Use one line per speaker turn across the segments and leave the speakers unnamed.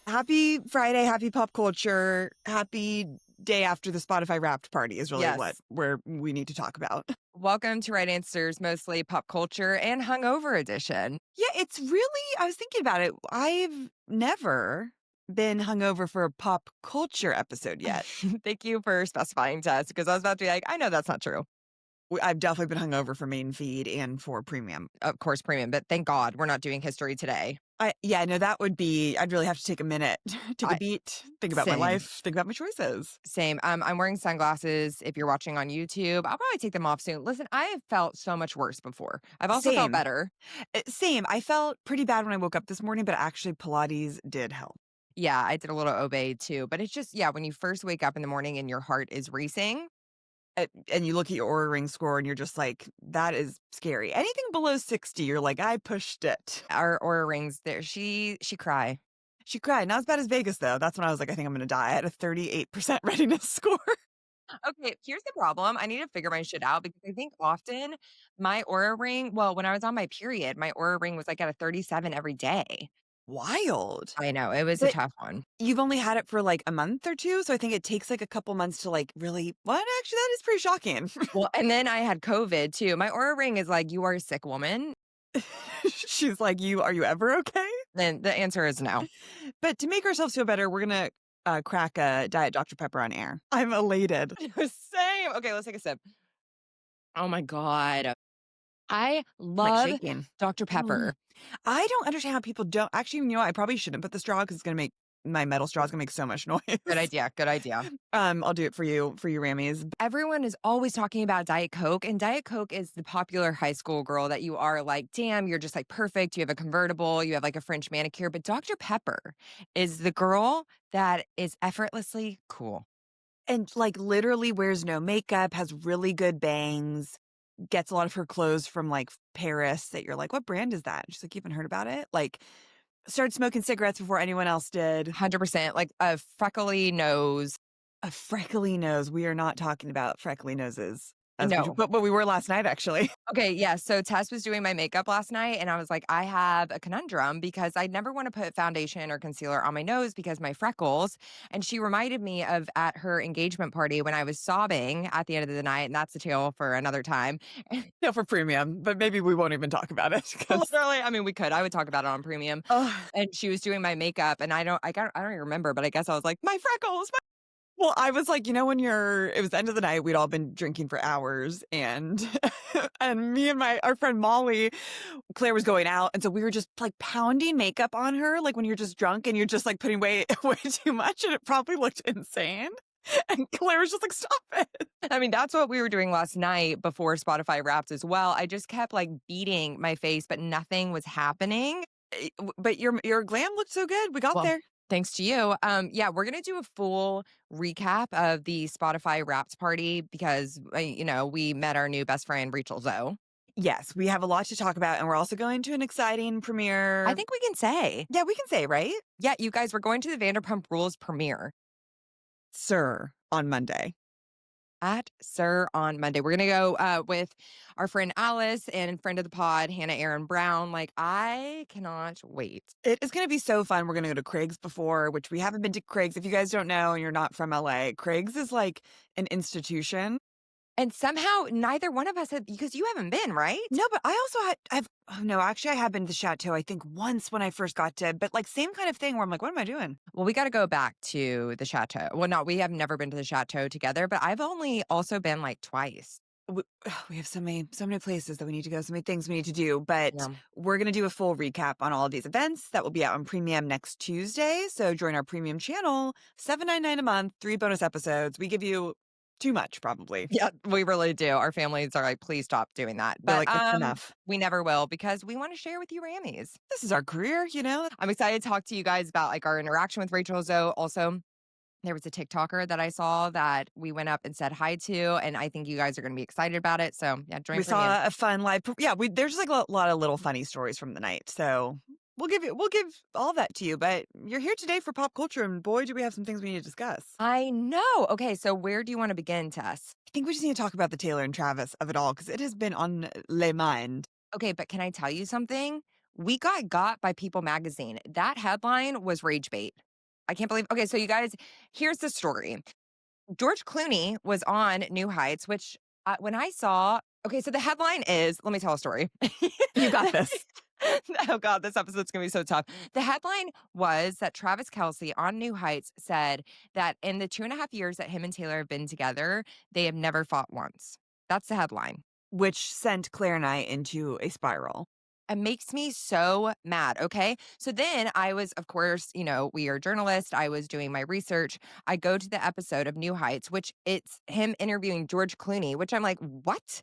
Happy Friday, happy pop culture, happy day after the Spotify Wrapped party is really
Yes.
where we need to talk about.
Welcome to Right Answers, mostly pop culture and hungover edition.
Yeah, it's really, I was thinking about it. I've never been hungover for a pop culture episode yet.
Thank you for specifying, Tess, because I was about to be like, I know that's not true.
I've definitely been hungover for main feed and for premium.
Of course, premium, but thank God we're not doing history today.
Yeah, no, that would be, I'd really have to take a minute, take a
I,
beat, think about my
same,
life, think about my choices.
same. I'm wearing sunglasses. If you're watching on YouTube, I'll probably take them off soon. Listen, I have felt so much worse before. I've also felt
Same.
better.
Same. I felt pretty bad when I woke up this morning, but actually Pilates did help.
Yeah, I did a little obey too, but it's just, yeah, when you first wake up in the morning and your heart is racing.
And you look at your Oura Ring score and you're just like, that is scary. Anything below 60, you're like, I pushed it.
Our Aura rings there. She cry.
She cried. Not as bad as Vegas, though. That's when I was like, I think I'm going to die. I had a 38% readiness score.
Okay, here's the problem. I need to figure my shit out because I think often my Aura ring, well, when I was on my period, my Aura ring was like at a 37 every day.
Wild.
I know, it was a
But
tough one.
you've only had it for like a month or two. So I think it takes like a couple months to like really, what? Actually, that is pretty shocking.
Well, and then I had COVID too. My Aura ring is like, you are a sick woman.
She's like, are you ever okay?
Then the answer is no.
But to make ourselves feel better, we're going to crack a Diet Dr. Pepper on air. I'm elated.
Same. Okay, let's take a sip. Oh my God. I
Like
love
shaking.
Dr.
Mm.
Pepper.
I don't understand how people don't. Actually, you know, I probably shouldn't put the straw because it's gonna make my metal straw is gonna make so much noise.
Good idea. Good idea.
I'll do it for you, Rammies.
Everyone is always talking about Diet Coke, and Diet Coke is the popular high school girl that you are like, damn, you're just like perfect. You have a convertible, you have like a French manicure. But Dr. Pepper is the girl that is effortlessly cool.
And like literally wears no makeup, has really good bangs, gets a lot of her clothes from like Paris that you're like, what brand is that? She's like, you haven't heard about it? Like, started smoking cigarettes before anyone else did.
100%. Like a freckly nose.
A freckly nose. We are not talking about freckly noses.
No.
But we were last night, actually.
Okay, yeah. So Tess was doing my makeup last night, and I was like, I have a conundrum because I never want to put foundation or concealer on my nose because my freckles. And she reminded me of at her engagement party when I was sobbing at the end of the night, and that's a tale for another time.
No, for premium, but maybe we won't even talk about it.
Literally, I mean, we could. I would talk about it on premium.
Ugh.
And she was doing my makeup, and I don't even remember, but I guess I was like, my freckles.
Well, I was like, it was the end of the night. We'd all been drinking for hours and and me and our friend Molly, Claire was going out. And so we were just like pounding makeup on her. Like when you're just drunk and you're just like putting way too much and it probably looked insane. And Claire was just like, stop it.
I mean, that's what we were doing last night before Spotify Wrapped as well. I just kept like beating my face, but nothing was happening.
But your glam looked so good. We got
Well,
there.
thanks to you. Yeah, we're gonna do a full recap of the Spotify Wrapped party because we met our new best friend Rachel Zoe.
Yes, we have a lot to talk about. And we're also going to an exciting premiere.
I think we can say,
Yeah, we can say, right?
yeah, you guys, we're going to the Vanderpump Rules premiere
Sir, on Monday.
at Sir on Monday. We're gonna go with our friend Alice and friend of the pod, Hannah Aaron Brown. Like, I cannot wait.
It is going to be so fun. We're going to go to Craig's before, which we haven't been to Craig's. If you guys don't know and you're not from LA, Craig's is like an institution.
And somehow neither one of us have, because you haven't been, right?
No, but I also I have been to the Chateau, I think once when I first got to, but like same kind of thing where I'm like, what am I doing?
Well, we got to go back to the Chateau. Well, no, we have never been to the Chateau together, but I've only also been like twice.
We have so many places that we need to go, so many things we need to do, but
Yeah.
we're going to do a full recap on all of these events that will be out on premium next Tuesday. So join our premium channel, $7.99 a month, 3 bonus episodes. We give you too much, probably.
Yeah, we really do. Our families are like, please stop doing that.
They're
But
like, it's enough.
we never will because we want to share with you Rammies.
This is our career,
I'm excited to talk to you guys about like our interaction with Rachel Zoe. Also, there was a TikToker that I saw that we went up and said hi to, and I think you guys are going to be excited about it. So yeah, join
We
for me.
saw a fun live. Yeah, there's just like a lot of little funny stories from the night. So we'll give all that to you. But you're here today for pop culture, and boy, do we have some things we need to discuss.
I know. Okay, so where do you want to begin, Tess?
I think we just need to talk about the Taylor and Travis of it all because it has been on les mind.
Okay, but can I tell you something? We got by People Magazine. That headline was rage bait. I can't believe. Okay, so you guys, here's the story. George Clooney was on New Heights, which when I saw, okay, so the headline is, let me tell a story.
You got this.
Oh God, this episode's gonna be so tough. The headline was that Travis Kelsey on New Heights said that in the 2.5 years that him and Taylor have been together, they have never fought once. That's the headline.
Which sent Claire and I into a spiral.
It makes me so mad. Okay. So then I was, of course, we are journalists. I was doing my research. I go to the episode of New Heights, which it's him interviewing George Clooney, which I'm like, what?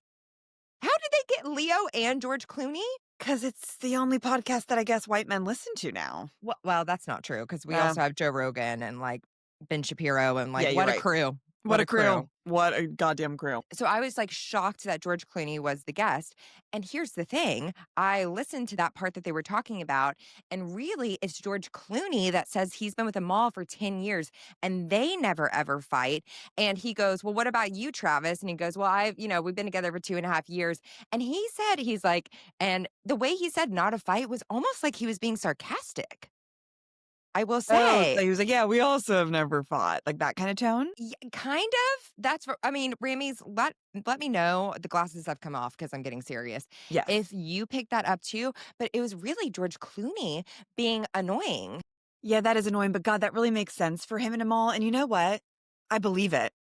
How did they get Leo and George Clooney?
Because it's the only podcast that I guess white men listen to now.
Well, that's not true because we
Uh,
also have Joe Rogan and like Ben Shapiro and like
yeah, you're
what a
right.
crew.
What a crew. What a goddamn crew.
So I was like shocked that George Clooney was the guest. And here's the thing, I listened to that part that they were talking about, and really it's George Clooney that says he's been with Amal for 10 years and they never ever fight. And he goes, well, what about you, Travis? And he goes, well, we've been together for 2.5 years. And he said, he's like, and the way he said not a fight was almost like he was being sarcastic. I will
Oh,
say.
so he was like, yeah, we also have never fought. Like that kind of tone?
Yeah, kind of. I mean, Rammies, let me know. The glasses have come off because I'm getting serious.
Yes.
If you picked that up too, but it was really George Clooney being annoying.
Yeah, that is annoying, but God, that really makes sense for him and Amal. And you know what? I believe it.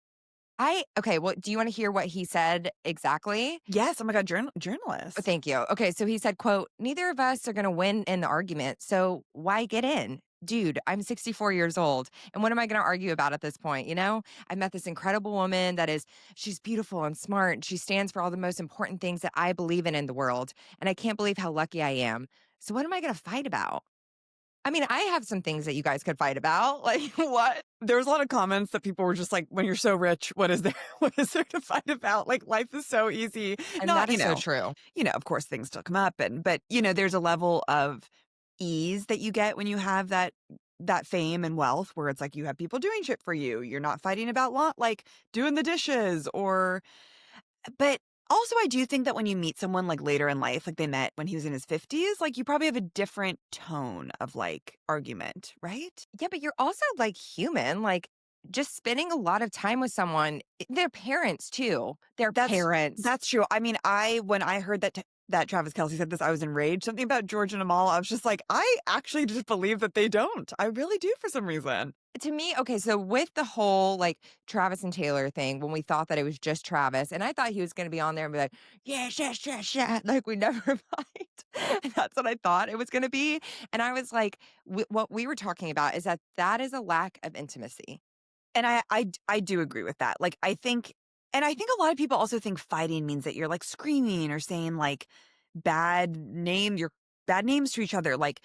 Okay, well, do you want to hear what he said exactly?
Yes. Oh my God, journalist.
Thank you. Okay, so he said, quote, neither of us are going to win in the argument, so why get in? Dude, I'm 64 years old. And what am I going to argue about at this point? I met this incredible woman she's beautiful and smart. And she stands for all the most important things that I believe in the world. And I can't believe how lucky I am. So what am I going to fight about? I mean, I have some things that you guys could fight about. Like what?
There was a lot of comments that people were just like, when you're so rich, what is there? What is there to fight about? Like life is so easy.
And
Not,
that is so true.
Of course things still come up but there's a level of ease that you get when you have that fame and wealth where it's like you have people doing shit for you. You're not fighting about like doing the dishes but also I do think that when you meet someone like later in life, like they met when he was in his 50s, like you probably have a different tone of like argument, right?
Yeah, but you're also like human, like just spending a lot of time with someone, their parents too, their parents.
That's true. I mean, when I heard that Travis Kelsey said this, I was enraged. Something about George and Amal, I was just like, I actually just believe that they don't. I really do for some reason.
To me, okay, so with the whole like Travis and Taylor thing, when we thought that it was just Travis, and I thought he was going to be on there and be like, yes, yes, yes, yes, like we never fight. And that's what I thought it was going to be. And I was like, what we were talking about is that is a lack of intimacy.
And I do agree with that. Like, I think a lot of people also think fighting means that you're like screaming or saying like your bad names to each other. Like,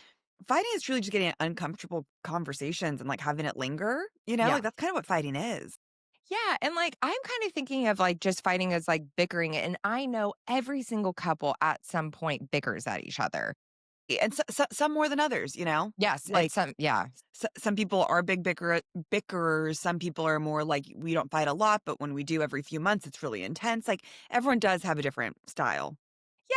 fighting is truly just getting uncomfortable conversations and like having it linger,
Yeah.
like that's kind of what fighting is.
Yeah, and like I'm kind of thinking of like just fighting as like bickering, and I know every single couple at some point bickers at each other.
And some more than others.
Yes,
Like,
yeah.
some people are big bickerers. Some people are more like, we don't fight a lot, but when we do every few months, it's really intense. Like, everyone does have a different style.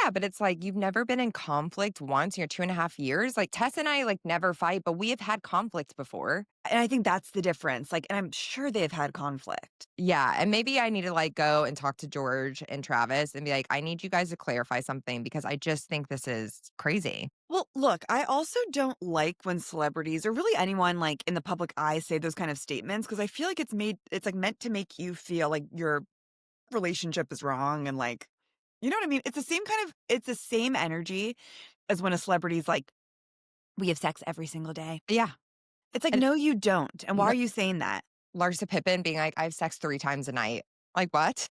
Yeah, but it's like you've never been in conflict once in your 2.5 years. Like Tess and I like never fight, but we have had conflict before.
And I think that's the difference. Like, and I'm sure they've had conflict.
Yeah, and maybe I need to like go and talk to George and Travis and be like, I need you guys to clarify something because I just think this is crazy.
Well, look, I also don't like when celebrities or really anyone like in the public eye say those kind of statements because I feel like it's like meant to make you feel like your relationship is wrong and like, you know what I mean? It's the same energy as when a celebrity's like, we have sex every single day.
Yeah.
It's like,
And
no, you don't. And why are you saying that?
Larsa Pippen being like, I have sex 3 times a night. Like what?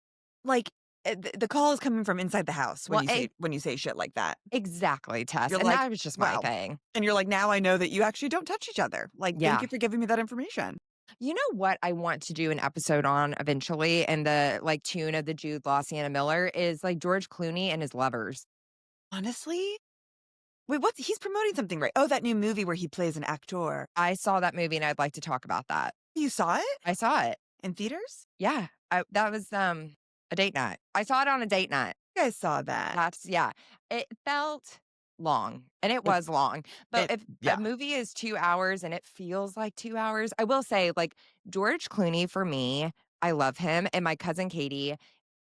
Like, the call is coming from inside the house when
Well,
when you say shit like that.
exactly, Tess.
You're
And
like,
that was just my
wow.
thing.
And you're like, now I know that you actually don't touch each other. Like,
Yeah.
thank you for giving me that information.
You know what I want to do an episode on eventually, and the like tune of the Jude Law Sienna Miller is like George Clooney and his lovers.
Honestly? Wait, he's promoting something, right? Oh, that new movie where he plays an actor.
I saw that movie and I'd like to talk about that.
You saw it?
I saw it.
In theaters?
Yeah. That was a date night. I saw it on a date night.
You guys saw that.
Yeah. It felt long, and it
It
was long. But
it
if a
yeah.
movie is 2 hours and it feels like 2 hours, I will say, like, George Clooney for me, I love him, and my cousin Katie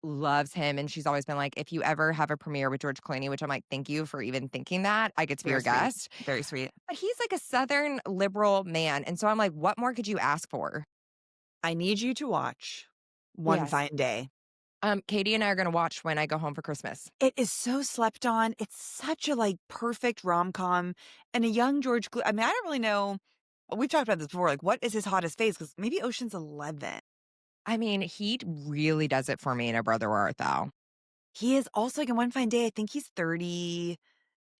loves him, and she's always been like, "If you ever have a premiere with George Clooney," which I'm like, "Thank you for even thinking that. I get to be
Very
your
sweet.
guest."
Very sweet.
But he's like a Southern liberal man, and so I'm like, "What more could you ask for?"
I need you to watch One
Yes.
Fine Day.
Katie and I are gonna watch when I go home for Christmas.
It is so slept on. It's such a, like, perfect rom-com, and a young George Cloo I mean, I don't really know we've talked about this before, like, what is his hottest phase? Because maybe Ocean's 11.
I mean, he really does it for me in A Brother Where Art Thou.
He is also, like, in One Fine Day, I think he's 30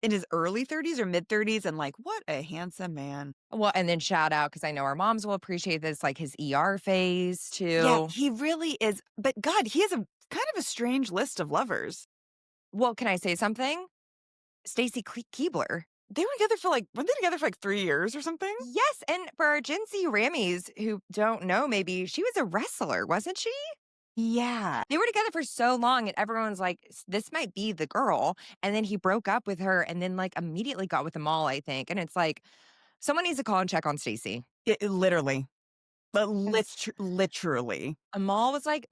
in his early 30s or mid-30s, and, like, what a handsome man.
Well, and then shout out because I know our moms will appreciate this, like his ER phase
Yeah,
too.
he really is but God, he has a kind of a strange list of lovers.
Well, can I say something? Stacy Keebler.
They were together for, like weren't they together for, like, 3 years or something?
Yes, and for our Gen Z Rammies who don't know, maybe she was a wrestler, wasn't she?
Yeah.
They were together for so long, and everyone's like, "This might be the girl." And then he broke up with her, and then like immediately got with Amal, I think. And it's like, someone needs to call and check on Stacy.
It literally, but
'Cause
literally.
Amal was like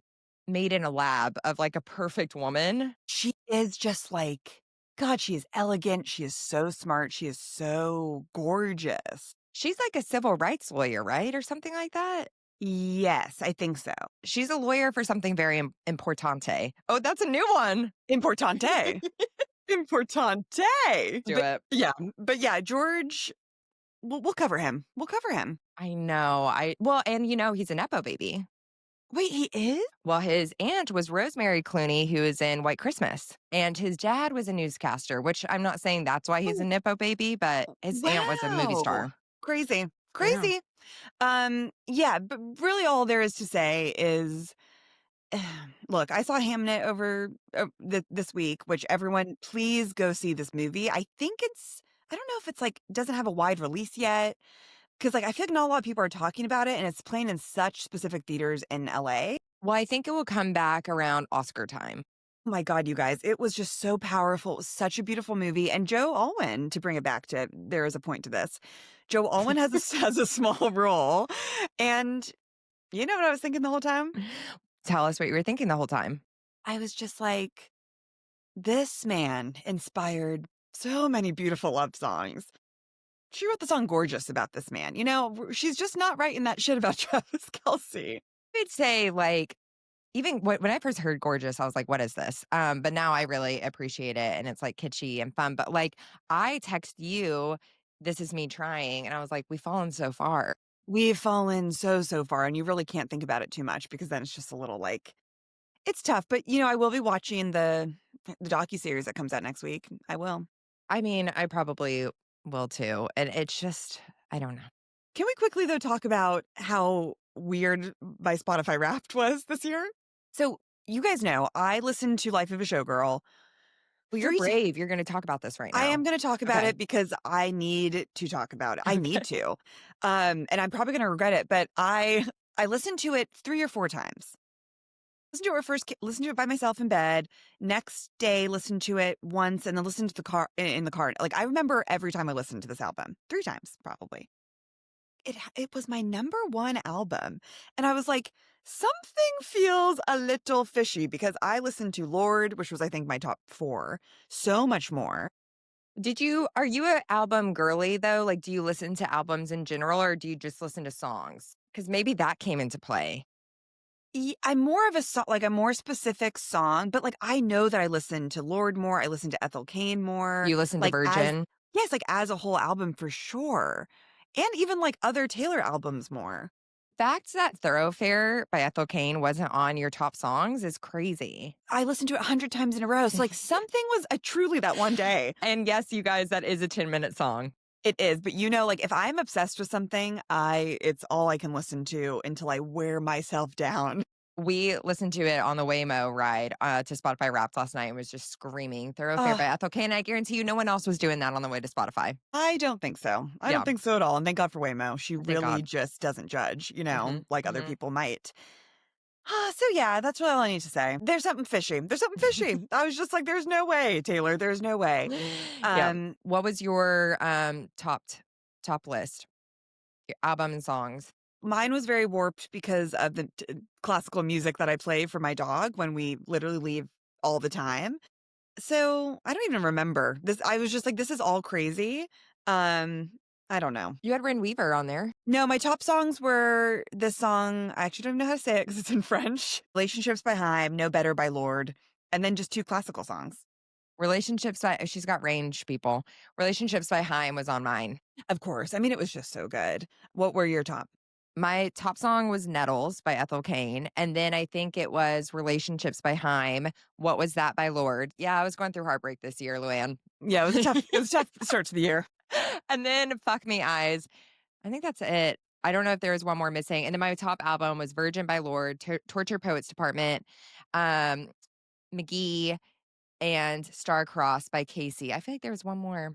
made in a lab of like a perfect woman.
She is just like God, she is elegant, she is so smart, she is so gorgeous.
She's like a civil rights lawyer, right? Or something like that.
Yes, I think so.
She's a lawyer for something very importante. Oh, that's a new one.
Importante. Importante.
Do
But
it.
yeah, but yeah, George, we'll cover him. We'll cover him.
I know. Well, and he's a nepo baby.
Wait, he is?
Well, his aunt was Rosemary Clooney, who is in White Christmas, and his dad was a newscaster. Which I'm not saying that's why he's a
Oh,
nepo baby, but his aunt was a movie
wow.
star.
Crazy.
I know.
Crazy. Yeah, but really all there is to say is look, I saw Hamnet over this week, which everyone please go see this movie. I don't know if it's like doesn't have a wide release yet because like I feel like not a lot of people are talking about it and it's playing in such specific theaters in LA.
Well, I think it will come back around Oscar time.
Oh my God, you guys, it was just so powerful. It was such a beautiful movie. And Joe Alwyn, to bring it back to there is a point to this. Joe Alwyn has has a small role. And you know what I was thinking the whole time?
Tell us what you were thinking the whole time.
I was just like, this man inspired so many beautiful love songs. She wrote the song Gorgeous about this man. You know, she's just not writing that shit about Travis Kelce.
I'd say, like, even when I first heard Gorgeous, I was like, what is this? But now I really appreciate it. And it's like kitschy and fun. But like, I text you, this is me trying. And I was like, we've fallen so far.
We've fallen so far, and you really can't think about it too much because then it's just a little like, it's tough. But, you know, I will be watching the docuseries that comes out next week. I will.
I mean, I probably will too. And it's just, I don't know.
Can we quickly, though, talk about how weird my Spotify Wrapped was this year? So, you guys know, I listened to Life of a Showgirl
Well, you're
3 ti
brave. You're going to talk about this right
I
now.
am gonna talk about
Okay.
it because I need to talk about it. I
Okay.
need to. And I'm probably gonna regret it, but I listened to it 3 or 4 times. Listened to it by myself in bed. Next day, listened to it once, and then listened to the car in the car. Like, I remember every time I listened to this album. 3 times, probably. It was my number 1 album, and I was like, "Something feels a little fishy," because I listened to Lorde, which was, I think, my top 4, so much more.
Are you a album girly though? Like, do you listen to albums in general or do you just listen to songs? Because maybe that came into play.
I'm more of a more specific song, but, like, I know that I listen to Lorde more, I listen to Ethel Cain more,
You listen to
like, as
Virgin.
yes, like, as a whole album for sure, and even, like, other Taylor albums more.
Fact that Thoroughfare by Ethel Cain wasn't on your top songs is crazy.
I listened to it 100 times in a row, so, like, something was truly that one day.
And yes, you guys, that is a 10-minute song.
It is, but, you know, like, if I'm obsessed with something, it's all I can listen to until I wear myself down.
We listened to it on the Waymo ride to Spotify Wrapped last night and was just screaming Thoroughfare by Ethel Cain. I guarantee you no one else was doing that on the way to Spotify.
I don't think so. I
Yeah,
don't think so at all, and thank God for Waymo. She
thank
really
God.
just doesn't judge, you know,
Hmm.
like other
Hmm.
people might. So yeah, that's what all I need to say. There's something fishy. There's something fishy. I was just like, there's no way, Taylor. There's no way.
Yeah.
Um,
What was your top list? Your album and songs.
Mine was very warped because of the classical music that I play for my dog when we literally leave all the time. So I don't even remember this. I was just like, this is all crazy. Um, I don't know.
You had Ren Weaver on there.
No, my top songs were this song. I actually don't even know how to say it because it's in French. Relationships by Haim, No Better by Lord, and then just two classical songs.
Relationships by she's got range, people. Relationships by Haim was on mine.
Of course. I mean, it was just so good. What were your top?
My top song was Nettles by Ethel Cain. And then I think it was Relationships by Haim. What Was That by Lord? Yeah, I was going through heartbreak this year, Luann.
Yeah, it was a tough start to the year.
And then Fuck Me Eyes. I think that's it. I don't know if there was one more missing. And then my top album was Virgin by Lord, Torture Poets Department, um, McGee, and Star Crossed by Casey. I feel like there was one more.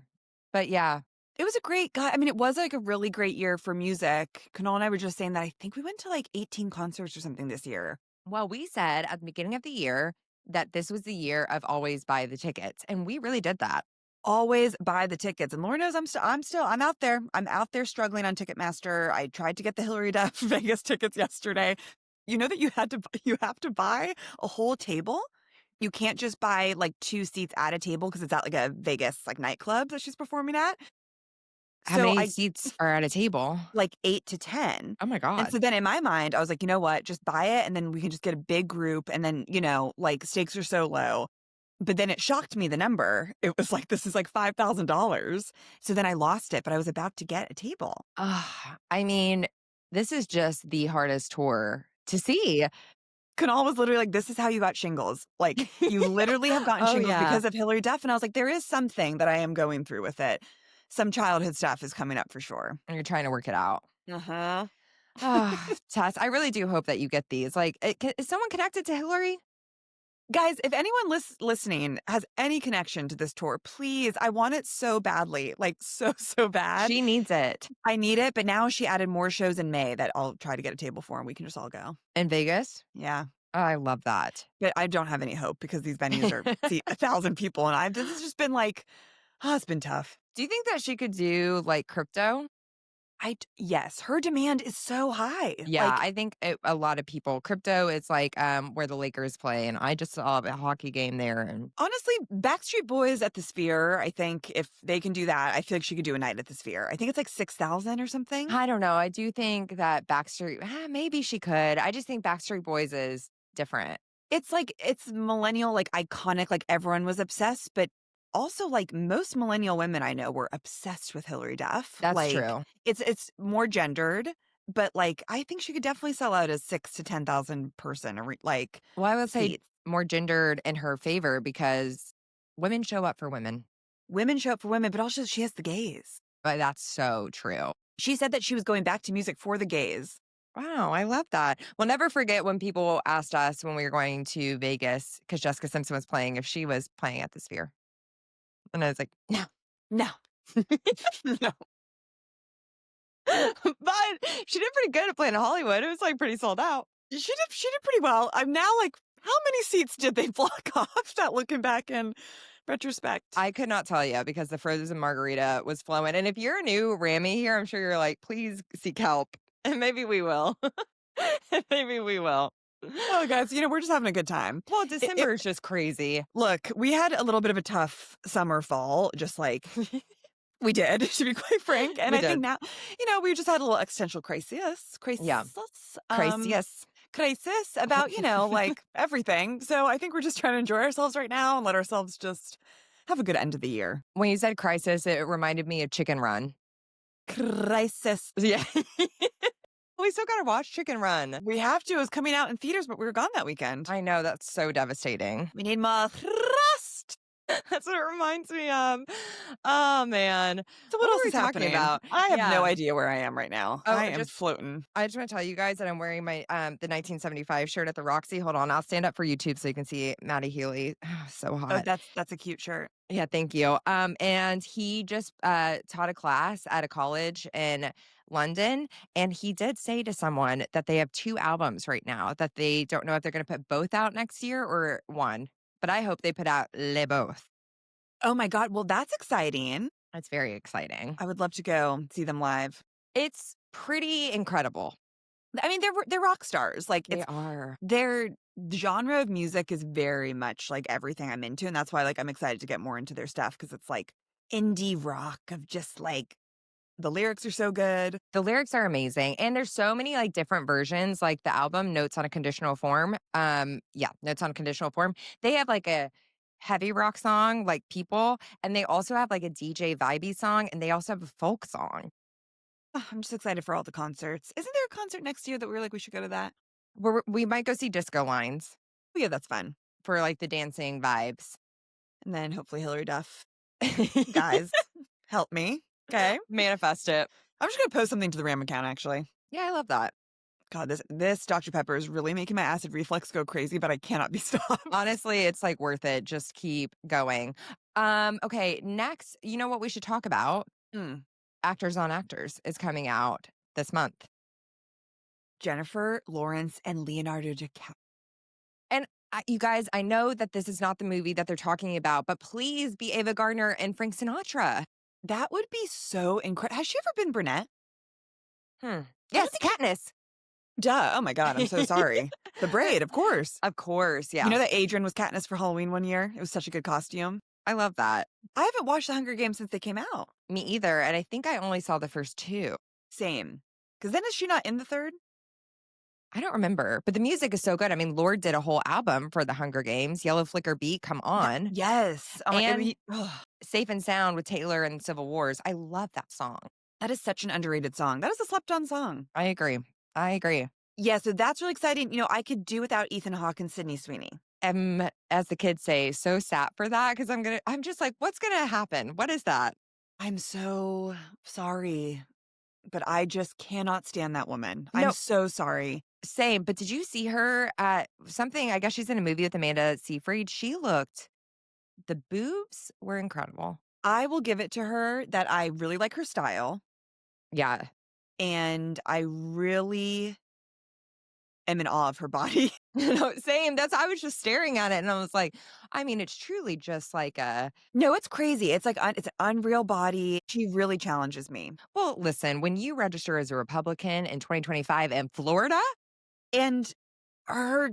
But yeah,
It was a great guy. I mean, it was like a really great year for music. Kunal and I were just saying that I think we went to like 18 concerts or something this year.
well, we said at the beginning of the year that this was the year of always buy the tickets. And we really did that.
Always buy the tickets. And Lord knows I'm out there. I'm out there struggling on Ticketmaster. I tried to get the Hillary Duff Vegas tickets yesterday. You know that you have to buy a whole table. You can't just buy like 2 seats at a table because it's at like a Vegas like nightclub that she's performing at.
How
So
many
I
seats are at a table?
like 8 to 10.
Oh my
And
God.
so then in my mind, I was like, you know what? Just buy it and then we can just get a big group and then, like stakes are so low. But then it shocked me the number. It was like, this is like $5,000. So then I lost it, but I was about to get a table.
I mean, this is just the hardest tour to see.
Kunal was literally like, this is how you got shingles. Like, you literally have gotten
Oh,
shingles
yeah.
because of Hillary Duff. And I was like, there is something that I am going through with it. Some childhood stuff is coming up for sure.
And you're trying to work it out.
Uh-huh.
Tess, I really do hope that you get these. Like, is someone connected to Hillary?
Guys, if anyone listening has any connection to this tour, please, I want it so badly, like so, so bad.
She needs it.
I need it, but now she added more shows in May that I'll try to get a table for and we can just all go.
In Vegas?
Yeah.
Oh, I love that.
But I don't have any hope because these venues are seat 1,000 people and this has just been like, it's been tough.
Do you think that she could do like crypto?
Yes, her demand is so high.
Yeah,
Like,
I think a lot of people. Crypto is like where the Lakers play, and I just saw a hockey game there. And
honestly, Backstreet Boys at the Sphere, I think if they can do that, I feel like she could do a night at the Sphere. I think it's like 6,000 or something.
I don't know. I do think that Backstreet, maybe she could. I just think Backstreet Boys is different.
It's like, it's millennial, like iconic, like everyone was obsessed, but also like most millennial women I know were obsessed with Hillary Duff.
That's
like,
true.
It's more gendered, but like I think she could definitely sell out a 6 to 10,000 person like
Well, I would say
seats.
more gendered in her favor because women show up for women.
Women show up for women, but also she has the gays.
But that's so true.
She said that she was going back to music for the gays.
Wow, I love that. We'll never forget when people asked us when we were going to Vegas because Jessica Simpson was playing if she was playing at the Sphere. And I was like, no.
No. No.
But she did pretty good at playing in Hollywood. It was like pretty sold out.
She did pretty well. I'm now like, how many seats did they block off that looking back in retrospect?
I could not tell you because the frozen margarita was flowing. And if you're a new Rammy here, I'm sure you're like, please seek help. And maybe we will. Maybe we will.
Oh, guys, we're just having a good time.
Well, December is just crazy.
Look, we had a little bit of a tough summer, fall, just like we did, to be quite frank. And I think now, we just had a little existential crisis.
Yeah.
Crisis about, like everything. So I think we're just trying to enjoy ourselves right now and let ourselves just have a good end of the year.
When you said crisis, it reminded me of Chicken Run.
Crisis.
Yeah. We still got to watch Chicken Run.
We have to. It was coming out in theaters, but we were gone that weekend.
I know. That's so devastating.
We need more thrust.
That's what it reminds me of. Oh, man.
So what else
are we
is
talking
happening?
about?
I have no idea where I am right now.
Oh,
I am floating.
I just want to tell you guys that I'm wearing my the 1975 shirt at the Roxy. Hold on. I'll stand up for YouTube so you can see Maddie Healy. So hot.
Oh, that's a cute shirt.
Yeah, thank you. And he just taught a class at a college, and London, and he did say to someone that they have 2 albums right now, that they don't know if they're gonna put both out next year or 1, but I hope they put out les both.
Oh my God. Well, that's exciting.
It's very exciting.
I would love to go see them live.
It's pretty incredible.
I mean, they're rock stars. Like
They are.
their genre of music is very much like everything I'm into, and that's why like I'm excited to get more into their stuff because it's like indie rock of just like the lyrics are so good.
The lyrics are amazing, and there's so many, like, different versions, like, the album Notes on a Conditional Form, yeah, Notes on a Conditional Form, they have, like, a heavy rock song, like People, and they also have, like, a DJ vibey song, and they also have a folk song.
Ugh, I'm just excited for all the concerts. Isn't there a concert next year that we were like we should go to that?
We might go see Disco Lines
Oh yeah, that's fun.
for, like, the dancing vibes.
And then hopefully Hillary Duff. Guys, help me. Okay.
Manifest it.
I'm just gonna post something to the Ram account actually.
Yeah, I love that.
God, this Dr. Pepper is really making my acid reflux go crazy, but I cannot be stopped.
Honestly, it's, like, worth it, just keep going. Okay, next, you know what we should talk about?
Mm.
Actors on Actors is coming out this month.
Jennifer Lawrence and Leonardo DiCaprio.
And you guys, I know that this is not the movie that they're talking about, but please be Ava Gardner and Frank Sinatra.
That would be so incredible. Has she ever been brunette?
Yes, Katniss.
Duh. Oh my God. I'm so sorry. The braid, of course.
Of course, yeah.
You know that Adrian was Katniss for Halloween one year? It was such a good costume.
I love that.
I haven't watched The Hunger Games since they came out.
Me either, and I think I only saw the first 2.
Same. Because then is she not in the third?
I don't remember, but the music is so good. I mean, Lorde did a whole album for the Hunger Games. Yellow Flicker Beat, come on.
Yes. Oh,
And
ugh,
Safe and Sound with Taylor and Civil Wars. I love that song.
that is such an underrated song. That is a slept on song.
I agree. I agree.
Yeah, so that's really exciting. You know, I could do without Ethan Hawke and Sydney Sweeney.
As the kids say, so sad for that because I'm just like, what's gonna happen? What is that?
I'm so sorry, but I just cannot stand that woman.
No.
I'm so sorry.
Same, but did you see her at something? I guess she's in a movie with Amanda Seyfried. The boobs were incredible.
I will give it to her that I really like her style,
Yeah.
and I really am in awe of her body.
No, same. I was just staring at it and I was like, I mean, it's truly just like
No, it's crazy. It's like it's an unreal body. She really challenges me.
well, listen, when you register as a Republican in 2025 in Florida,
And her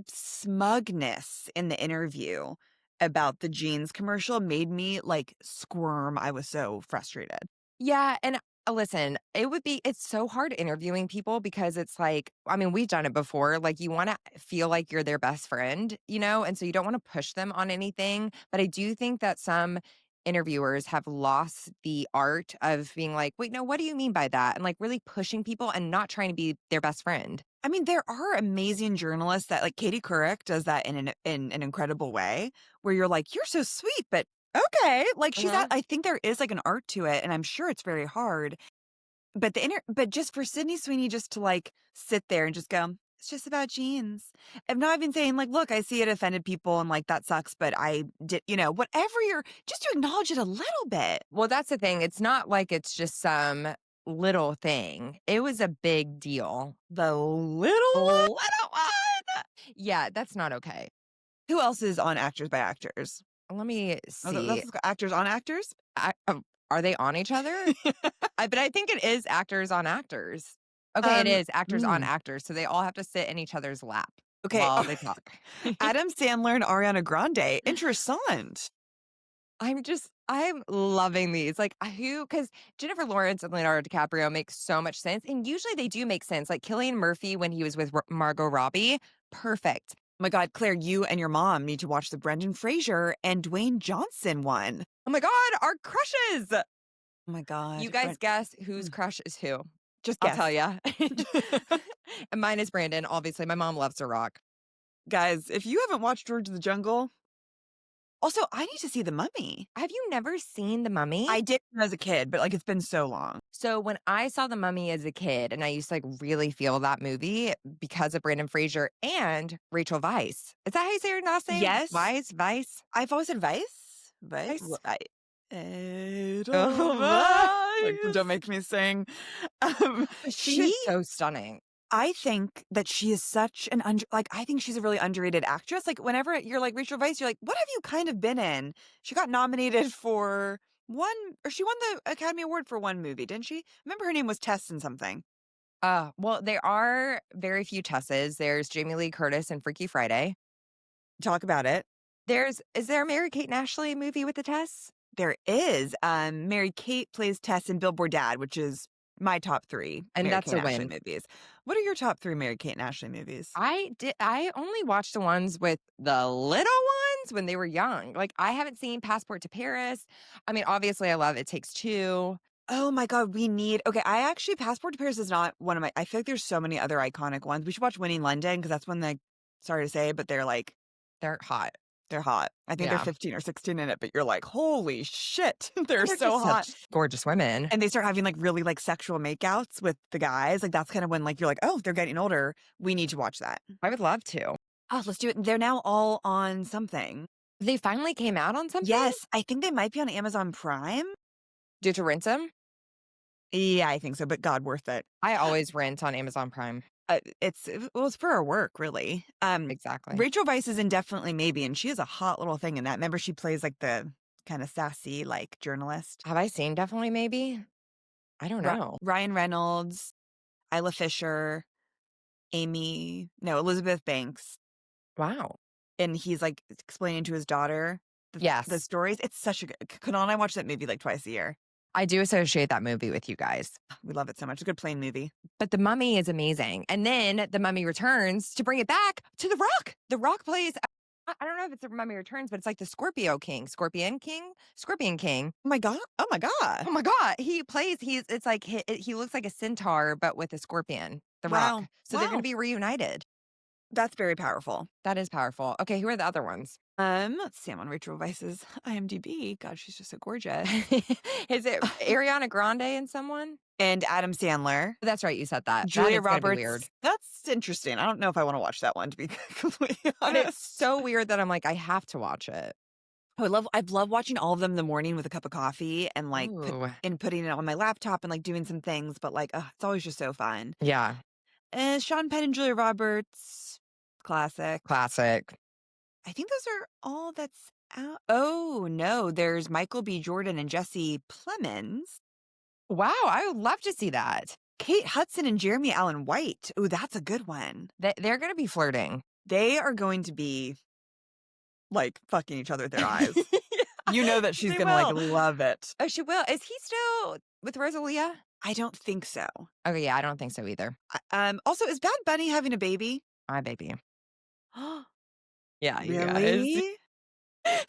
smugness in the interview about the jeans commercial made me like squirm. I was so frustrated.
yeah, and listen, it's so hard interviewing people because it's like, I mean, we've done it before. Like, you want to feel like you're their best friend, you know, and so you don't want to push them on anything. But I do think that some interviewers have lost the art of being like, wait, no, what do you mean by that? And like really pushing people and not trying to be their best friend.
I mean, there are amazing journalists that like Katie Couric does that in an incredible way where you're like, you're so sweet, but okay. Like
Mhm.
I think there is like an art to it, and I'm sure it's very hard. But but just for Sydney Sweeney just to like sit there and just go, it's just about jeans. I'm not even saying like, look, I see it offended people and like that sucks, but I did, you know, whatever just to acknowledge it a little bit.
Well, that's the thing. It's not like it's just some little thing. It was a big deal.
The little one?
Little one. Yeah, that's not okay.
Who else is on Actors by Actors?
Let me
Oh,
see.
that's Actors on Actors?
Are they on each other? But I think it is Actors on Actors. Okay, it
Um,
is Actors on
mm,
Actors. So they all have to sit in each other's lap
okay.
while they talk.
Adam Sandler and Ariana Grande. Interessant.
I'm loving these. Like, because Jennifer Lawrence and Leonardo DiCaprio make so much sense. And usually they do make sense. Like Cillian Murphy when he was with Margot Robbie, perfect.
Oh my God, Claire, you and your mom need to watch the Brendan Fraser and Dwayne Johnson one.
Oh my God, our crushes.
Oh my God.
You guys guess whose crush is who?
Just
I'll
guess.
tell you. And mine is Brandon. Obviously, my mom loves to rock.
Guys, if you haven't watched George of the Jungle, also, I need to see The Mummy.
Have you never seen The Mummy?
I did as a kid, but like it's been so long.
So when I saw The Mummy as a kid, and I used to like really feel that movie because of Brandon Fraser and Rachel Weisz. Is that how you say her last name?
Yes.
Weisz?
I've always said Vice.
Vice?
I don't
Oh,
know. Like, don't make me sing. Um,
She
she
is so stunning.
I think that she is such an I think she's a really underrated actress. Like, whenever you're like Rachel Weisz, you're like, "What have you kind of been in?" She got nominated for one or she won the Academy Award for one movie, didn't she? Remember her name was Tess in something.
Well, there are very few Tesses. There's Jamie Lee Curtis in Freaky Friday.
Talk about it.
Is there a Mary-Kate and Ashley movie with the Tess?
There is, Mary-Kate plays Tess in Billboard Dad, which is my top 3
And that's
Mary-Kate
a
and Ashley
win.
movies. What are your top 3 Mary-Kate and Ashley movies?
I only watched the ones with the little ones when they were young. Like, I haven't seen Passport to Paris. I mean, obviously, I love It Takes Two.
Oh my god, we need okay, I actually Passport to Paris is not one of my I feel like there's so many other iconic ones. We should watch Winning London because that's when they sorry to say, but they're like
They're hot.
they're hot. I think they're
Yeah.
15 or 16 in it, but you're like, "Holy shit, they're
They're
so
just
hot."
such gorgeous women.
And they start having like really like sexual makeouts with the guys. Like that's kind of when like you're like, "Oh, they're getting older. We need to watch that."
I would love to.
Oh, let's do it. They're now all on something.
They finally came out on something?
Yes, I think they might be on Amazon Prime.
Due to rent them?
Yeah, I think so, but God, worth it.
I always rent on Amazon Prime.
It's for our work, really.
Exactly.
Rachel Weisz is in Definitely Maybe, and she has a hot little thing in that. Remember, she plays like the kind of sassy like journalist.
Have I seen Definitely Maybe? I don't know.
Ryan Reynolds, Isla Fisher, Elizabeth Banks,
Wow.
and he's like explaining to his daughter the
Yes.
stories. It's such a good. Kunal and I watch that movie like twice a year.
I do associate that movie with you guys.
We love it so much. It's a good plain movie.
But The Mummy is amazing. And then The Mummy Returns to bring it back to The Rock. The Rock plays, I don't know if it's The Mummy Returns, but it's like the Scorpion King.
Oh my god! Oh my god!
Oh my God. It's like, he looks like a centaur, but with a scorpion, The Rock.
Wow!
So they're going
Wow!
to be reunited.
That's very powerful.
That is powerful. Okay. Who are the other ones?
Let's see. I'm on Rachel Weisz's IMDb. God, she's just so gorgeous.
Is it Ariana Grande and someone?
And Adam Sandler.
That's right. You said that.
Julia
That is gonna be
Roberts.
weird.
That's interesting. I don't know if I want to watch that one, to be completely
But it's
honest.
so weird that I'm like, I have to watch it.
Oh, I've loved watching all of them in the morning with a cup of coffee and like
Ooh.
putting it on my laptop and like doing some things, but like it's always just so fun.
Yeah.
And Sean Penn and Julia Roberts, classic.
Classic.
I think those are all that's out. Oh no, there's Michael B. Jordan and Jesse Plemons,
Wow, I would love to see that.
Kate Hudson and Jeremy Allen White. Oh, that's a good one.
They're going to be flirting.
They are going to be like fucking each other with their eyes. You know that she's
They
gonna like
will.
love it.
Oh, she will. Is he still with Rosalia?
I don't think so.
Okay, yeah, I don't think so either.
Also, is Bad Bunny having a baby?
My baby. Yeah, you guys.
Really?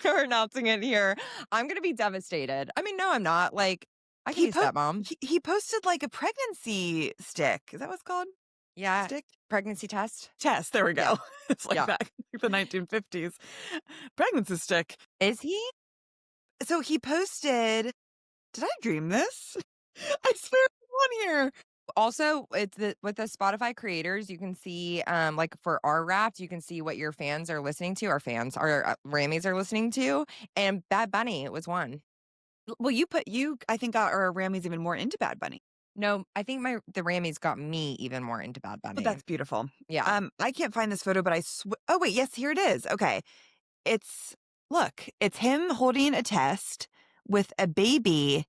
We're announcing it here. I'm going to be devastated. I mean, no, I'm not. Like, I can be stepmom.
He posted like a pregnancy stick. Is that what it's called?
Yeah.
Stick?
Pregnancy test.
Test. There we
Yeah.
go. It's like
Yeah.
back in the 1950s. Pregnancy stick.
Is he?
So he posted, did I dream this? I swear it's on here.
Also, with the Spotify creators, you can see, like for our Wrapped, you can see what your fans are listening to. Our fans, our Rammies are listening to, and Bad Bunny was one.
Well, I think got our Rammies even more into Bad Bunny.
No, I think the Rammies got me even more into Bad Bunny.
Oh, that's beautiful.
Yeah.
I can't find this photo, but oh wait, yes, here it is. Okay. Look, it's him holding a test with a baby,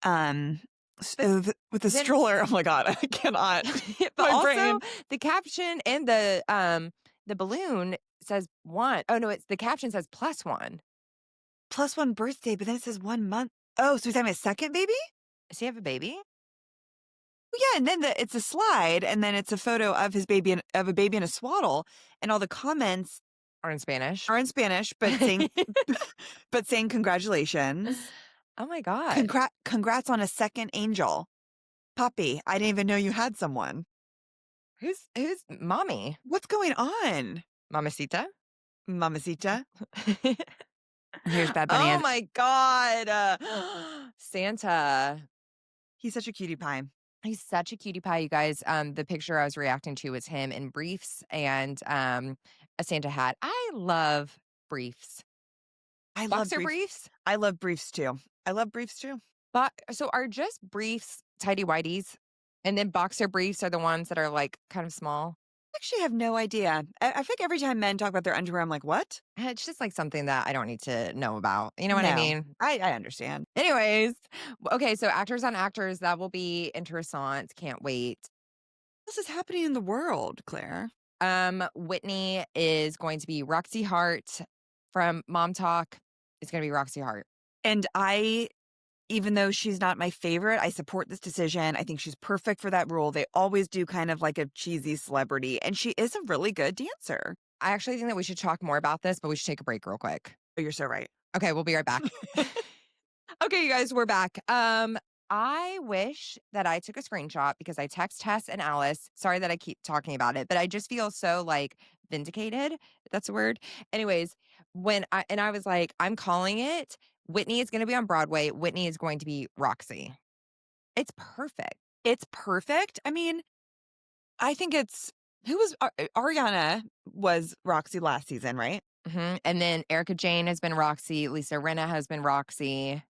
with a stroller. Oh my God, I cannot.
But
My
also,
brain.
the caption and the balloon says one. Oh no, it's the caption says +1.
+1 birthday, but then it says 1 month. Oh, so he's having a second baby?
Does he have a baby?
Well, yeah, and then it's a slide, and then it's a photo of his baby of a baby in a swaddle, and all the comments
Or in Spanish?
are in Spanish, but saying congratulations.
Oh my God.
Congrats on a second angel. Puppy, I didn't even know you had someone.
Who's mommy?
What's going on?
Mamacita?
Mamacita. Here's Bad Bunny.
Oh my God. Santa.
He's such a cutie pie.
He's such a cutie pie, you guys. The picture I was reacting to was him in briefs and a Santa hat. I love briefs.
I love
Boxer briefs?
I love briefs too.
But so are just briefs tidy whities? And then boxer briefs are the ones that are like kind of small?
Actually, have no idea. I feel like every time men talk about their underwear, I'm like, what?
It's just like something that I don't need to know about. You know what I
No,
mean?
I understand.
Anyways, okay, so actors on actors, that will be interessant. Can't wait.
What else is happening in the world, Claire?
Whitney is going to be Roxy Hart from Momtok. It's going to be Roxy Hart.
And even though she's not my favorite, I support this decision. I think she's perfect for that role. They always do kind of like a cheesy celebrity, and she is a really good dancer.
I actually think that we should talk more about this, but we should take a break real quick.
Oh, you're so right.
Okay, we'll be right back. Okay, you guys, we're back. I wish that I took a screenshot because I text Tess and Alice. Sorry that I keep talking about it, but I just feel so like vindicated. That's a word. Anyways, I was like, I'm calling it. Whitney is going to be on Broadway. Whitney is going to be Roxy. It's perfect.
It's perfect. I mean, I think it's who was Ariana was Roxy last season, right?
And then Erica Jane has been Roxy. Lisa Rinna has been Roxy.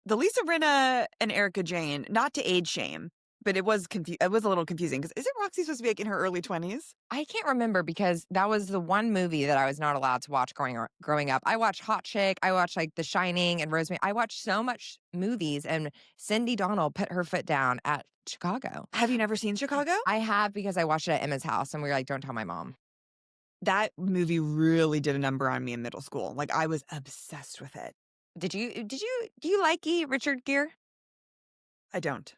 The Lisa Rinna and Erica Jane, not to age shame, but it was it was a little confusing because isn't Roxy supposed to be like in her early 20s?
I can't remember because that was the one movie that I was not allowed to watch growing up. I watched Hot Chick, I watched like The Shining and Rosemary. I watched so much movies, and Cindy Donald put her foot down at Chicago.
Have you never seen Chicago?
I have because I watched it at Emma's house, and we were like, "Don't tell my mom."
That movie really did a number on me in middle school. Like I was obsessed with it.
Do you like Richard Gere?
I don't.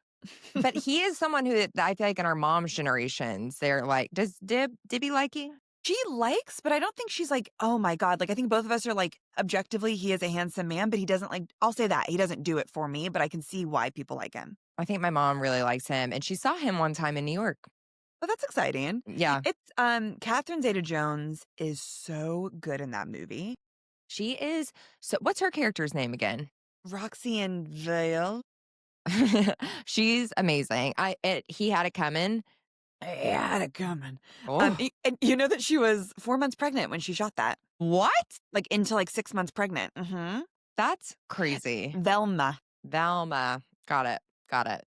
But he is someone who I feel like in our mom's generations, they're like, does Dibby like you?
She likes, but I don't think she's like, oh my God. Like, I think both of us are like, objectively, he is a handsome man, but he doesn't like, I'll say that. He doesn't do it for me, but I can see why people like him.
I think my mom really likes him, and she saw him one time in New York.
But that's exciting.
Yeah.
It's, Catherine Zeta-Jones is so good in that movie.
She is. So what's her character's name again?
Roxy and Vale.
She's amazing. He had it coming.
I had it coming.
Oh.
And you know that she was 4 months pregnant when she shot that.
What?
Like into like 6 months pregnant. Mm-hmm.
That's crazy.
Velma.
Got it. Got it.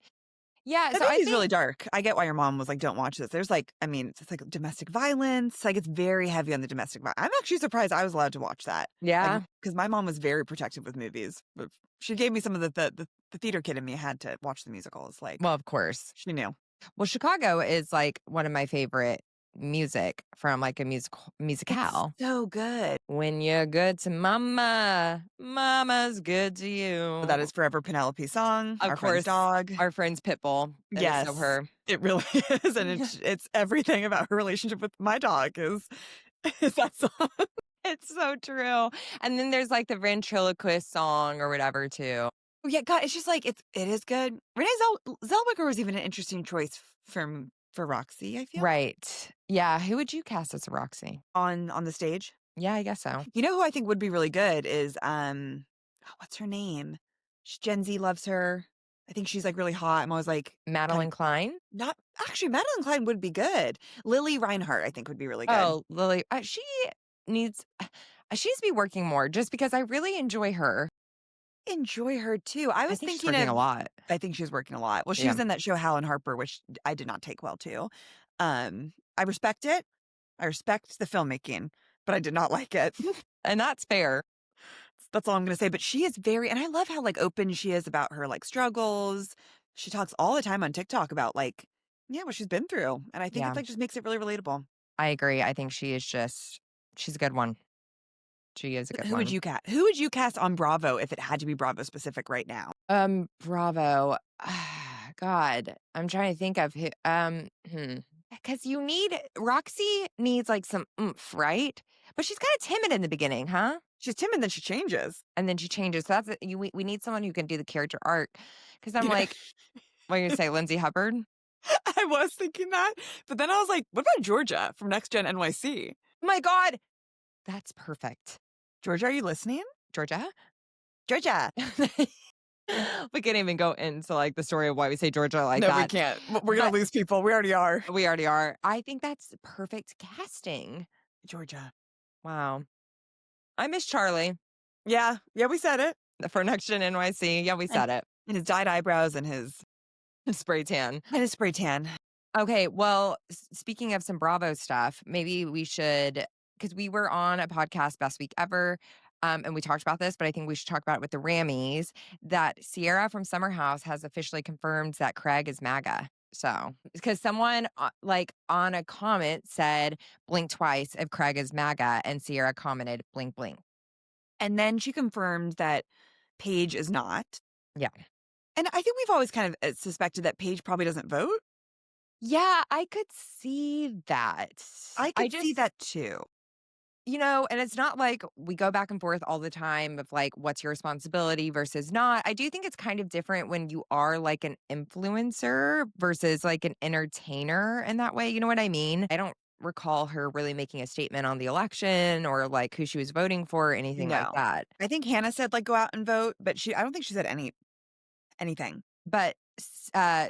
Yeah.
That
So I
movie's
think
really dark. I get why your mom was like, don't watch this. There's like, I mean, it's like domestic violence. Like it's very heavy on the domestic violence. I'm actually surprised I was allowed to watch that.
yeah.
Because my mom was very protective with movies. But she gave me some of the theater kid in me had to watch the musicals. Like,
Well, of course.
she knew.
Well, Chicago is like one of my favorite music from like a musicale.
It's so good.
When you're good to mama, mama's good to you.
That is Forever Penelope song.
Of
Our
course,
friend's dog.
our friend's Pitbull.
Yes.
So her.
It really is. And it's everything about her relationship with my dog is that song.
It's so true. And then there's like the ventriloquist song or whatever too.
Oh, yeah, God, it's just like it is good. Renee Zellweger was even an interesting choice for Roxy, I feel.
Right. Yeah. Who would you cast as Roxy?
On the stage.
Yeah, I guess so.
You know who I think would be really good is what's her name? Gen Z loves her. I think she's like really hot. I'm always like
Madeline Klein?
not actually Madeline Klein would be good. Lily Reinhart, I think, would be really good.
Oh, Lily. She needs to be working more just because I really enjoy her.
Enjoy her too. I was
think she's
thinking
working
of
a lot.
I think she's working a lot. Well, she
Yeah.
was in that show Hal and Harper, which I did not take well to. I respect it. I respect the filmmaking, but I did not like it.
And that's fair.
That's all I'm going to say. But she is and I love how like open she is about her like struggles. She talks all the time on TikTok about like, yeah, what she's been through. And I think
Yeah.
it like just makes it really relatable.
I agree. I think she's a good one. She is a good
Who
one.
would you cast? Who would you cast on Bravo if it had to be Bravo specific right now?
Bravo. God, I'm trying to think of who. Because Roxy needs like some oomph, right? But she's kind of timid in the beginning, huh?
She's timid, then she changes.
And then she changes. So we need someone who can do the character arc. Because I'm
Yeah.
like, what are you gonna say, Lindsay Hubbard?
I was thinking that, but then I was like, what about Georgia from Next Gen NYC?
My God, that's perfect.
Georgia, are you listening?
Georgia.
Georgia.
We can't even go into like the story of why we say Georgia like
No,
that.
we can't. We're going to lose people. We already are.
We already are. I think that's perfect casting.
Georgia.
Wow. I miss Charlie
Yeah. Yeah, we said it.
for Next Gen NYC. Yeah, we said it.
And his dyed eyebrows and
Spray tan.
his spray tan.
Okay, well, speaking of some Bravo stuff, maybe we should, because we were on a podcast Best Week Ever, and we talked about this, but I think we should talk about it with the Rammies, that Sierra from Summer House has officially confirmed that Craig is MAGA. So, because someone like on a comment said, blink twice if Craig is MAGA, and Sierra commented, blink, blink.
And then she confirmed that Paige is not.
Yeah.
And I think we've always kind of suspected that Paige probably doesn't vote.
Yeah, I could see that.
I
I
could see
just,
that too.
and it's not like we go back and forth all the time of like, what's your responsibility versus not. I do think it's kind of different when you are like an influencer versus like an entertainer in that way. You know what I mean? I don't recall her really making a statement on the election or like who she was voting for or anything like
No.
that.
I think Hannah said, like, go out and vote, but I don't think she said anything.
But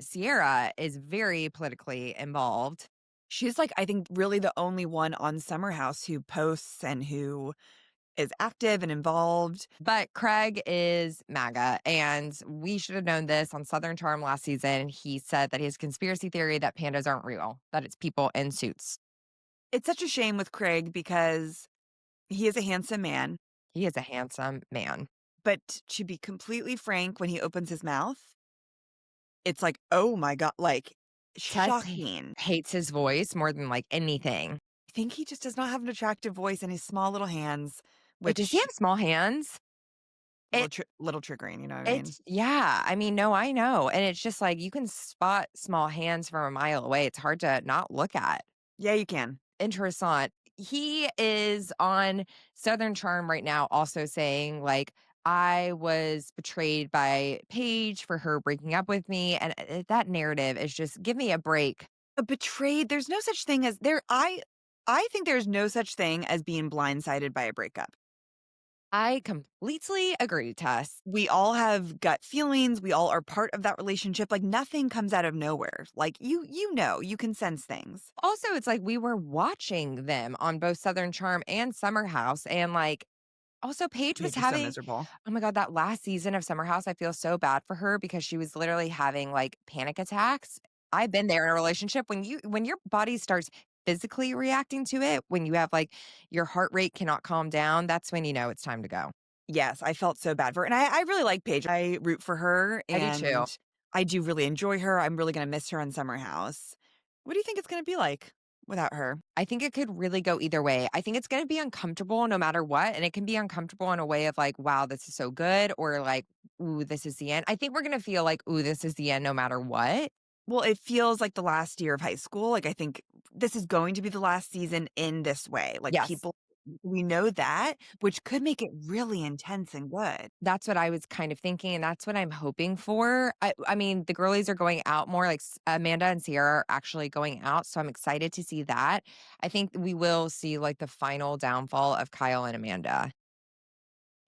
Sierra is very politically involved.
She's like, I think really the only one on Summer House who posts and who is active and involved.
But Craig is MAGA, and we should have known this on Southern Charm last season. He said that his conspiracy theory that pandas aren't real, that it's people in suits.
It's such a shame with Craig because he is a handsome man,
He is a handsome man.
but to be completely frank, when he opens his mouth, it's like, oh my God, like
Tess
shocking.
hates his voice more than like anything.
I think he just does not have an attractive voice and his small little hands,
Does he
which
have small hands? It
little triggering, you know what I mean?
it's yeah. I mean, no, I know, and it's just like you can spot small hands from a mile away. It's hard to not look at.
Yeah, you can.
Interessant. He is on Southern Charm right now, also saying, like, I was betrayed by Paige for her breaking up with me. And that narrative is just give me a break.
A betrayed, there's no such thing as I think there's no such thing as being blindsided by a breakup.
I completely agree, Tess.
We all have gut feelings, we all are part of that relationship, like, nothing comes out of nowhere. Like, you can sense things.
Also, it's like we were watching them on both Southern Charm and Summer House. And like, also, Paige was
Paige is so
having,
miserable.
oh my God, that last season of Summer House, I feel so bad for her because she was literally having like panic attacks. I've been there in a relationship when your body starts physically reacting to it, when you have like your heart rate cannot calm down, that's when you know it's time to go.
Yes, I felt so bad for her, and I really like Paige. I root for her,
I do too.
and I do really enjoy her. I'm really gonna miss her on Summer House. What do you think it's gonna be like without her?
I think it could really go either way. I think it's going to be uncomfortable no matter what. And it can be uncomfortable in a way of like, wow, this is so good. Or like, ooh, this is the end. I think we're going to feel like, ooh, this is the end no matter what.
Well, it feels like the last year of high school. Like, I think this is going to be the last season in this way. Like,
Yes.
we know that, which could make it really intense and good.
That's what I was kind of thinking. And that's what I'm hoping for. I mean, the girlies are going out more, like Amanda and Sierra are actually going out. So I'm excited to see that. I think we will see like the final downfall of Kyle and Amanda.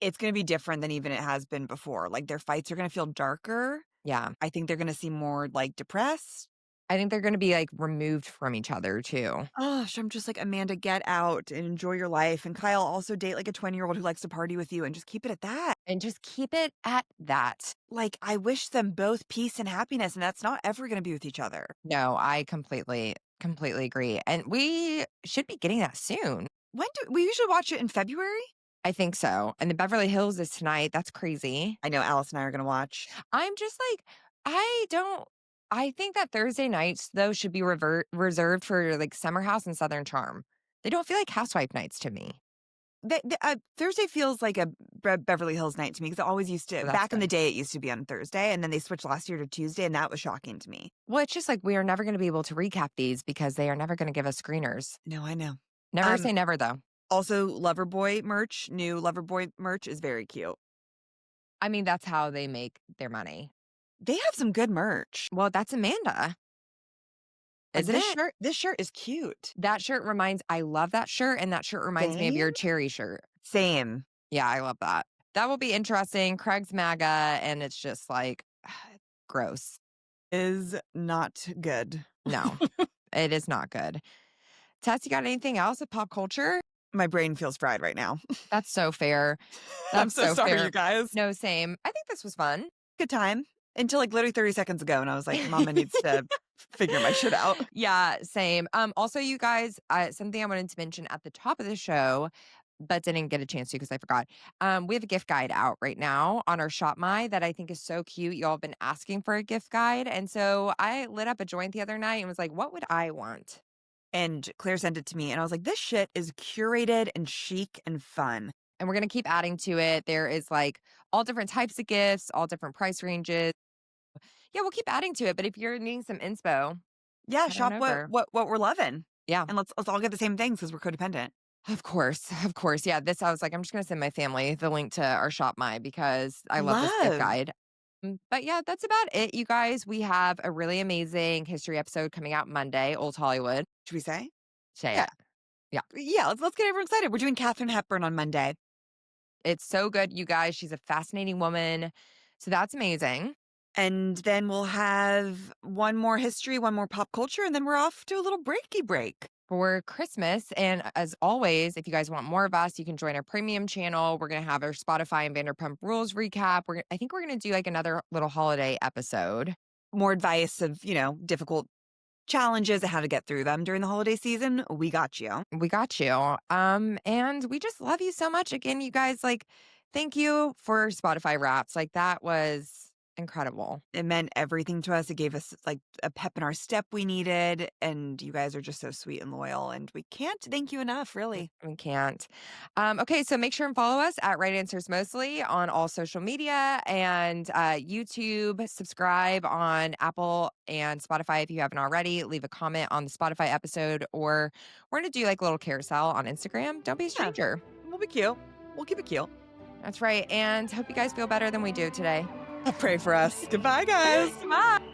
It's gonna be different than even it has been before. Like, their fights are gonna feel darker.
Yeah.
I think they're gonna seem more, like, depressed.
I think they're going to be like removed from each other too.
Gosh, I'm just like, "Amanda, get out and enjoy your life, and Kyle, also date, like, a 20-year-old who likes to party with you and just keep it at that."
And just keep it at that.
Like, I wish them both peace and happiness, and that's not ever gonna be with each other.
No, I completely agree. And we should be getting that soon.
When do we usually watch it in February?
I think so. And the Beverly Hills is tonight. That's crazy.
I know Alice and I are gonna watch.
I'm just like, I don't, I think that Thursday nights, though, should be reserved for like Summer House and Southern Charm. They don't feel like housewife nights to me.
Thursday feels like a Beverly Hills night to me because it always used to.
So that's
Back in the
good.
day, it used to be on Thursday, and then they switched last year to Tuesday, and that was shocking to me.
Well, it's just like we are never going to be able to recap these because they are never going to give us screeners.
No, I know.
Never say never, though.
Also, Loverboy merch, new Loverboy merch is very cute.
I mean, that's how they make their money.
They have some good merch.
Well, that's Amanda.
Like,
Isn't it?
This shirt is cute.
That shirt I love that shirt, and that shirt reminds me of your cherry shirt.
Same.
Yeah, I love that. That will be interesting. Craig's MAGA, and it's just like gross.
Is not good.
No, it is not good. Tess, you got anything else with pop culture?
My brain feels fried right now.
That's so fair.
I'm
That's
so sorry,
fair.
you guys.
No, same. I think this was fun.
Good time. until like literally 30 seconds ago. And I was like, Mama needs to figure my shit out.
Yeah, same. Also, you guys, something I wanted to mention at the top of the show, but didn't get a chance to because I forgot. We have a gift guide out right now on our Shop My that I think is so cute. Y'all have been asking for a gift guide. And so I lit up a joint the other night and was like, what would I want?
And Claire sent it to me and I was like, this shit is curated and chic and fun.
And we're going to keep adding to it. There is like all different types of gifts, all different price ranges. Yeah, we'll keep adding to it. But if you're needing some inspo,
Yeah,
head on
shop what
over.
what we're loving.
Yeah.
And let's all get the same things because we're codependent.
Of course, of course. Yeah, this I was like, I'm just gonna send my family the link to our Shop My because I love this gift
Love.
guide. But yeah, that's about it, you guys. We have a really amazing history episode coming out Monday, Old Hollywood.
Should we say?
Say
Yeah.
it. Yeah.
Yeah, let's get everyone excited. We're doing Katharine Hepburn on Monday.
It's so good, you guys. She's a fascinating woman. So that's amazing.
And then we'll have one more history, one more pop culture, and then we're off to a little breaky break.
For Christmas. And as always, if you guys want more of us, you can join our premium channel. We're going to have our Spotify and Vanderpump Rules recap. I think we're going to do like another little holiday episode.
More advice of, difficult challenges and how to get through them during the holiday season. We got you.
We got you. And we just love you so much. Again, you guys, like, thank you for Spotify Wraps. Like, that was incredible.
It meant everything to us. It gave us like a pep in our step we needed. And you guys are just so sweet and loyal. And we can't thank you enough, really.
We can't. Okay, so make sure and follow us at Right Answers Mostly on all social media and YouTube. Subscribe on Apple and Spotify if you haven't already. Leave a comment on the Spotify episode, or we're going to do like a little carousel on Instagram. Don't be a stranger.
We'll be cute. We'll keep it cute.
That's right. And hope you guys feel better than we do today.
Pray for us. Goodbye, guys.
Bye.